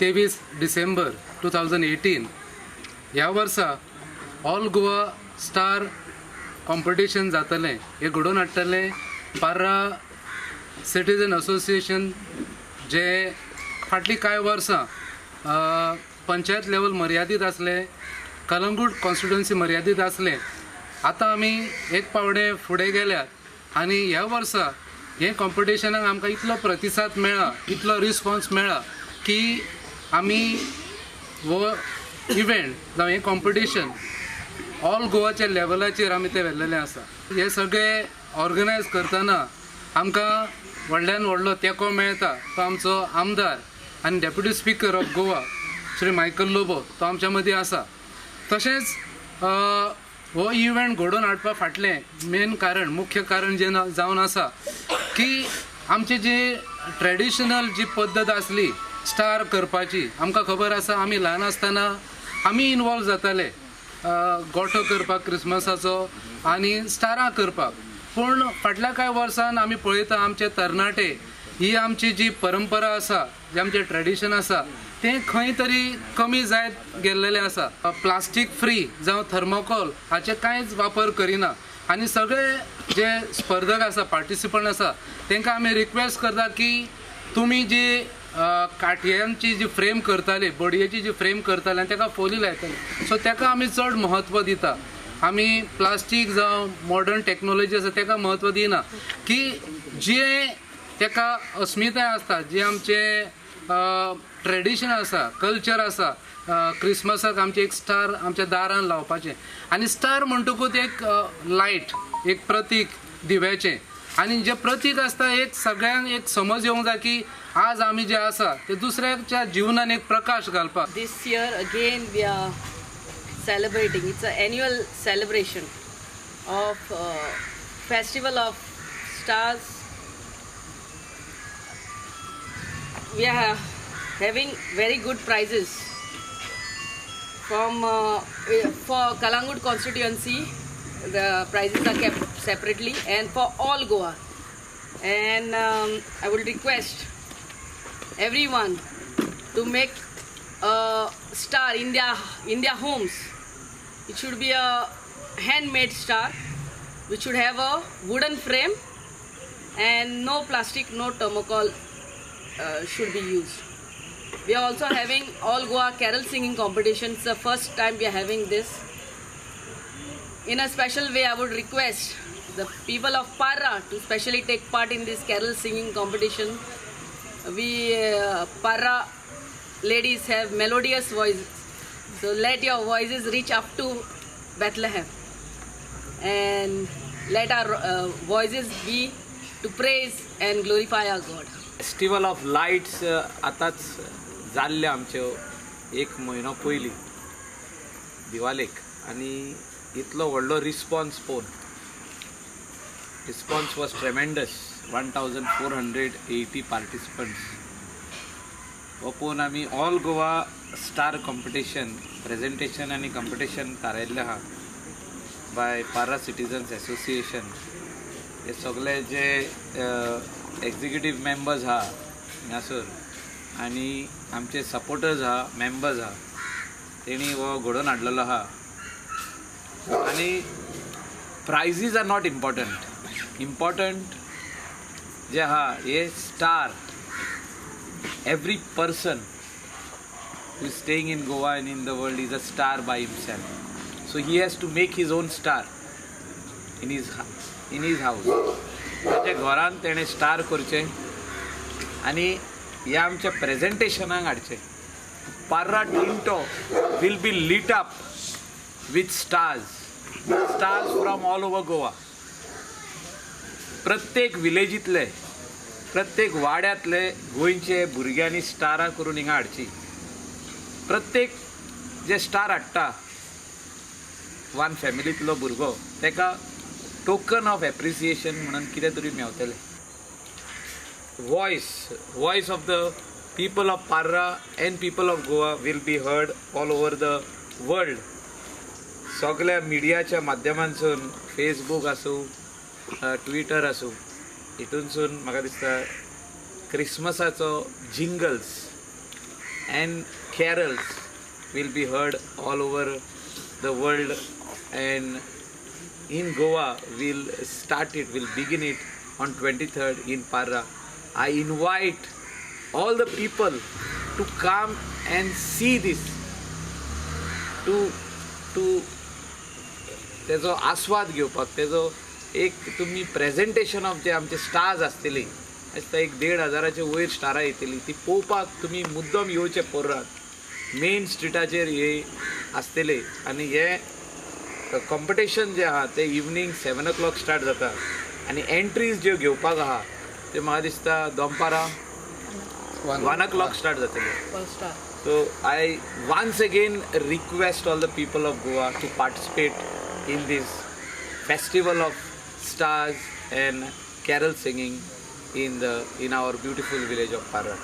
23 डिसेंबर 2018 ह्या वर्सा all Goa star competition जातलें. हे घडोवन हाडटलें पार्रा सिटीजन असोसिएशन, जे फाटली कांय वर्सां पंचायत लेवल मर्यादीत आसले, कलंगूट कॉन्स्टिट्युएन्सी मर्यादीत आसले. आतां आमी एक पावडे फुडें गेल्यात आनी ह्या वर्सा हे कॉम्पिटिशनाक आमकां इतलो प्रतिसाद मेळ्ळा, इतलो रिस्पॉन्स मेळ्ळा की आमी हो इव्हेंट जावं हे कॉम्पिटिशन ऑल गोवाच्या लेवलाचेर आमी ते व्हेल्लेले आसा. हे सगळे ऑर्गनायज करतना आमकां व्हडल्यान व्हडलो तेंको मेळटा तो आमचो आमदार आनी deputy speaker of Goa Shri Michael Lobo, तो आमच्या मदीं आसा. तशेंच हो इव्हेंट घडोवन हाडपा फाटलें मेन कारण, मुख्य कारण जें जावन आसा की आमची जी ट्रेडिशनल जी पद्दत आसली स्टार करपाची, आमकां खबर आसा आमी ल्हान आसतना आमी इनवॉल्व जाताले गोठो करपाक क्रिसमसाचो आनी स्टारां करपाक. पूण फाटल्या कांय वर्सान आमी पळयता आमचे तरणाटे ही आमची जी परंपरा आसा, जे आमचें ट्रेडिशन आसा तें खंय तरी कमी जायत गेल्लेलें आसा. प्लास्टीक फ्री जावं थर्मोकॉल हाचे कांयच वापर करिना. आनी सगळे जे स्पर्धक आसा, पार्टिसिपंट आसा, तांकां आमी रिक्वेस्ट करता की तुमी जी काटयांची जी फ्रेम करताले, बडयेची जी फ्रेम करताले आनी ताका फोली लायताले, सो ताका आमी चड म्हत्व दिता. आमी प्लास्टीक जावं मॉडर्न टॅक्नोलॉजी आसा ताका म्हत्व दिना. की जे ताका अस्मिताय आसता, जे आमचे ट्रेडिशन आसा, कल्चर आसा, क्रिसमसाक आमचे एक स्टार आमच्या दारान लावपाचें. आनी स्टार म्हणटकूच एक लायट, एक प्रतीक दिव्याचें. आनी जे प्रतीक आसता एक सगळ्यांक एक समज येवंक जाय की आज आमी जे आसा ते दुसऱ्याच्या जिवनान एक प्रकाश घालपाक. This year again we are celebrating. It's an annual celebration of Festival of Stars. We are having very good prizes from for Kalangut constituency. The prizes are kept separately and for all Goa. And I would request everyone to make a star in their homes. It should be a handmade star which should have a wooden frame and no plastic, no thermocol should be used. We are also having all Goa carol singing competition. It's the first time we are having this. In a special way, I would request the people of Parra to specially take part in this carol singing competition. We Parra ladies have melodious voices, so let your voices reach up to Bethlehem and let our voices be to praise and glorify our God. Festival of lights आतांच जाल्ले आमचे एक म्हयनो पयलीं दिवालेक, आनी इतलो व्हडलो response पळोवन, रिस्पॉन्स वॉज ट्रेमेंडस. 1480 पार्टिसिपंट्स हो पळोवन आमी all Goa star competition presentation आनी कॉम्पिटिशन थारायल्लें आहा बाय पारा सिटीजन्स एसोसिएशन. हे सगळे जे एक्झिक्युटीव मेंबर्स आहा हांगासर आनी आमचे सपोर्टर्स आहा, मेंबर्स आहा, तेणी हो घडोवन हाडलेलो आहा. आनी प्रायजीस आर नॉट इम्पॉर्टंट जे आहा हे star. Every person who is staying in Goa and in the world is a star by himself. So he has to make his own star in his house. ताच्या घरान तेणें star करचें आनी ह्या आमच्या प्रेजेंटेशनाक हाडचें. Parra Tinto will be lit up with stars from all over Goa. प्रत्येक विलेजींतले, प्रत्येक वाड्यांतले गोंयचे भुरग्यांनी स्टारां करून हिंगा हाडची. प्रत्येक जे स्टार हाडटा वन फॅमिलींतलो भुरगो ताका टोकन ऑफ एप्रिसिएशन म्हणून कितें तरी मेळटलें. Voice of the people of Parra and people of Goa will be heard all over the world. सगळ्या मिडियाच्या माध्यमांसून, फेसबूक आसूं, ट्विटर आसूं, हितूनसून म्हाका दिसता क्रिसमसाचो jingles and carols will be heard all over the world. And in Goa, we'll begin it on 23rd in Parra. I invite all the people to come and see this, to तेजो आस्वाद घेवपाक, तेजो एक तुम्ही presentation of जे आमचे stars आसतली, आसता एक 1,500 वयर स्टारां येतली, ती पळोवपाक तुमी मुद्दम येवचे परत. मेन स्ट्रिटाचेर हे आसतले आनी हे कॉम्पिटिशन जे आहा ते इवनिंग 7 o'clock स्टार्ट जाता आनी एंट्रीज ज्यो घेवपाक आहा ते म्हाका दिसता दनपारां 1 o'clock स्टार्ट जातले. First star. So I once again request all the people of Goa to participate in this festival of stars and carol singing in our beautiful village of Parra.